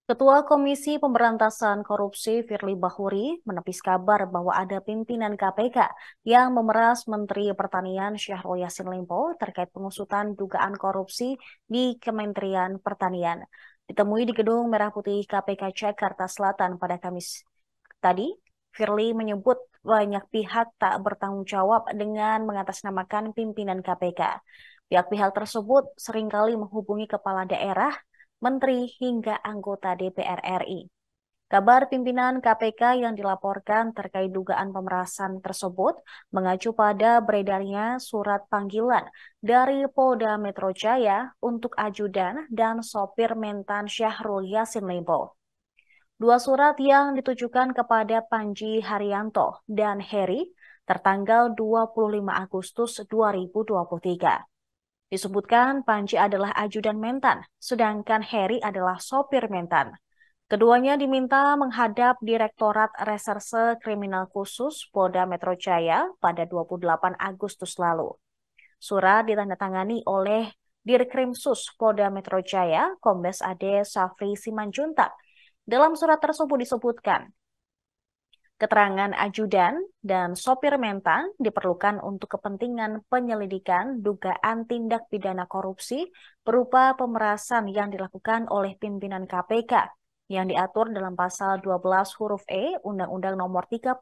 Ketua Komisi Pemberantasan Korupsi Firly Bahuri menepis kabar bahwa ada pimpinan KPK yang memeras Menteri Pertanian Syahrul Yassin Limpo terkait pengusutan dugaan korupsi di Kementerian Pertanian. Ditemui di Gedung Merah Putih KPK Jakarta Selatan pada Kamis tadi, Firly menyebut banyak pihak tak bertanggung jawab dengan mengatasnamakan pimpinan KPK. Pihak-pihak tersebut seringkali menghubungi kepala daerah, menteri, hingga anggota DPR RI. Kabar pimpinan KPK yang dilaporkan terkait dugaan pemerasan tersebut mengacu pada beredarnya surat panggilan dari Polda Metro Jaya untuk ajudan dan sopir mentan Syahrul Yassin Limpo. Dua surat yang ditujukan kepada Panji Haryanto dan Heri tertanggal 25 Agustus 2023. Disebutkan Panji adalah ajudan mentan, sedangkan Heri adalah sopir mentan. Keduanya diminta menghadap Direktorat Reserse Kriminal Khusus Polda Metro Jaya pada 28 Agustus lalu. Surat ditandatangani oleh Dirkrimsus Polda Metro Jaya, Kombes Ade Safri Simanjuntak. Dalam surat tersebut disebutkan, keterangan ajudan dan sopir mentan diperlukan untuk kepentingan penyelidikan dugaan tindak pidana korupsi berupa pemerasan yang dilakukan oleh pimpinan KPK yang diatur dalam pasal 12 huruf E Undang-Undang Nomor 31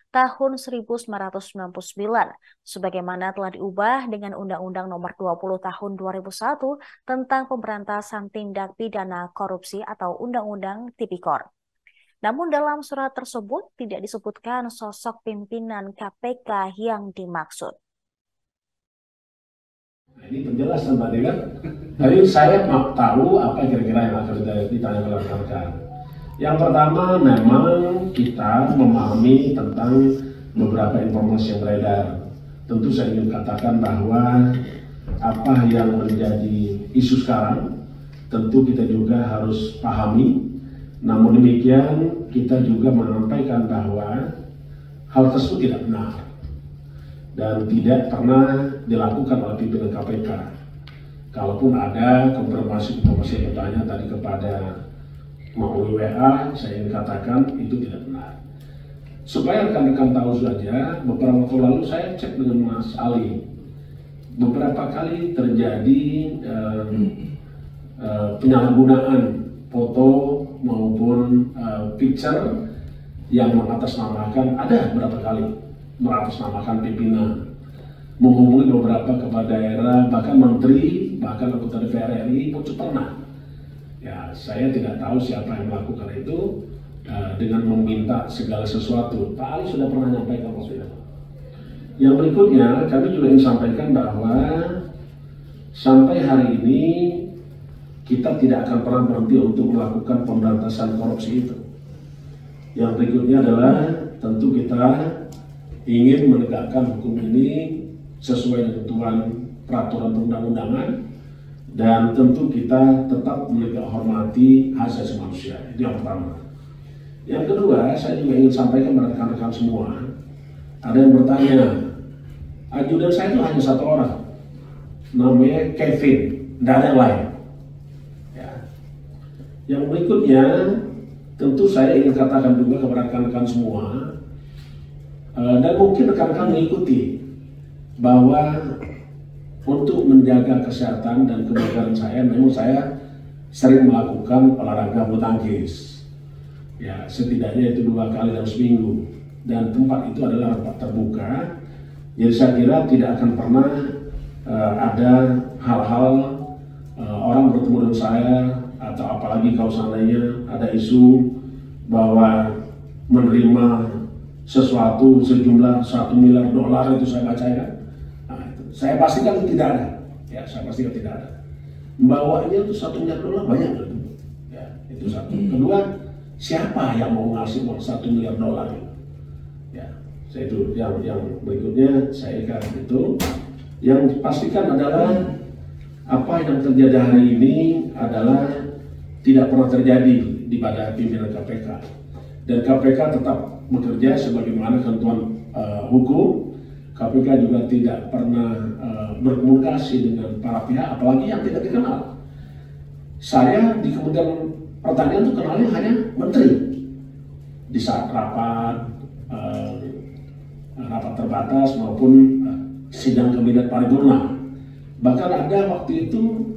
Tahun 1999 sebagaimana telah diubah dengan Undang-Undang Nomor 20 Tahun 2001 tentang pemberantasan tindak pidana korupsi atau Undang-Undang Tipikor. Namun dalam surat tersebut tidak disebutkan sosok pimpinan KPK yang dimaksud. Nah, ini penjelasan tadi kan. Jadi saya tahu apa kira-kira yang akan ditanya oleh rekan-rekan. Yang pertama memang kita memahami tentang beberapa informasi yang beredar. Tentu saya ingin katakan bahwa apa yang menjadi isu sekarang tentu kita juga harus pahami. Namun demikian kita juga menyampaikan bahwa hal tersebut tidak benar dan tidak pernah dilakukan oleh pimpinan KPK. Kalaupun ada konfirmasi-konfirmasi yang bertanya tadi kepada melalui WA, saya ingin katakan itu tidak benar. Supaya rekan-rekan tahu saja, beberapa waktu lalu saya cek dengan Mas Ali. Beberapa kali terjadi penyalahgunaan foto maupun picture yang mengatasnamakan, ada beberapa kali mengatasnamakan pimpinan, menghubungi beberapa kepala daerah, bahkan menteri, bahkan anggota DPR RI pun pernah. Ya, saya tidak tahu siapa yang melakukan itu dengan meminta segala sesuatu. Pak Ali sudah pernah menyampaikan waktu itu. Yang berikutnya, kami juga ingin sampaikan bahwa sampai hari ini kita tidak akan pernah berhenti untuk melakukan pemberantasan korupsi itu. Yang berikutnya adalah tentu kita ingin menegakkan hukum ini sesuai dengan ketentuan peraturan perundang-undangan dan tentu kita tetap menghormati hak asasi manusia. Itu yang pertama. Yang kedua, saya juga ingin sampaikan kepada rekan-rekan semua. Ada yang bertanya, ajudan saya itu hanya satu orang, namanya Kevin, tidak ada yang lain. Ya. Yang berikutnya, tentu saya ingin katakan juga kepada rekan-rekan semua, dan mungkin rekan-rekan mengikuti bahwa untuk menjaga kesehatan dan kebugaran saya, memang saya sering melakukan olahraga bulu tangkis. Ya, setidaknya itu 2 kali dalam seminggu, dan tempat itu adalah tempat terbuka. Jadi saya kira tidak akan pernah ada hal-hal orang bertemu dengan saya, atau apalagi kalau seandainya ada isu bahwa menerima sesuatu sejumlah $1 miliar itu saya bacakan. Nah, itu. Saya pastikan tidak ada. Ya, saya pastikan tidak ada. Membawanya itu $1 miliar banyak itu. Ya, itu satu. Kedua, siapa yang mau ngasih uang $1 miliar itu? Ya, saya itu yang berikutnya saya ikat itu. Yang dipastikan adalah apa yang terjadi hari ini adalah tidak pernah terjadi di pada pimpinan KPK, dan KPK tetap bekerja sebagaimana ketentuan hukum. KPK juga tidak pernah berkomunikasi dengan para pihak, apalagi yang tidak dikenal. Saya di Kementerian Pertanian itu kenalnya hanya menteri di saat rapat terbatas maupun sidang kabinet paripurna. Bahkan ada waktu itu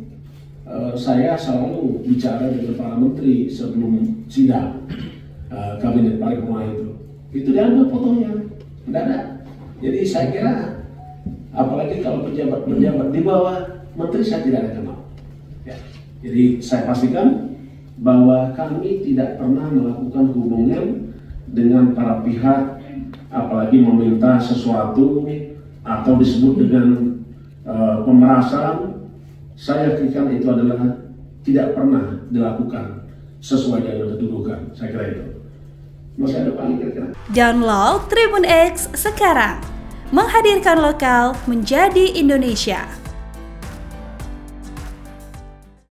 saya selalu bicara dengan para menteri sebelum sidang kabinet paripurna itu. Itu diambil fotonya, tidak ada. Jadi saya kira, apalagi kalau pejabat-pejabat di bawah menteri, saya tidak ada kenal. Ya. Jadi saya pastikan bahwa kami tidak pernah melakukan hubungan dengan para pihak, apalagi meminta sesuatu atau disebut dengan pemerasan. Saya yakinkan itu adalah tidak pernah dilakukan sesuai dengan kedudukan. Saya kira itu. Masih ada paling kira-kira. Download Tribun X sekarang, menghadirkan lokal menjadi Indonesia.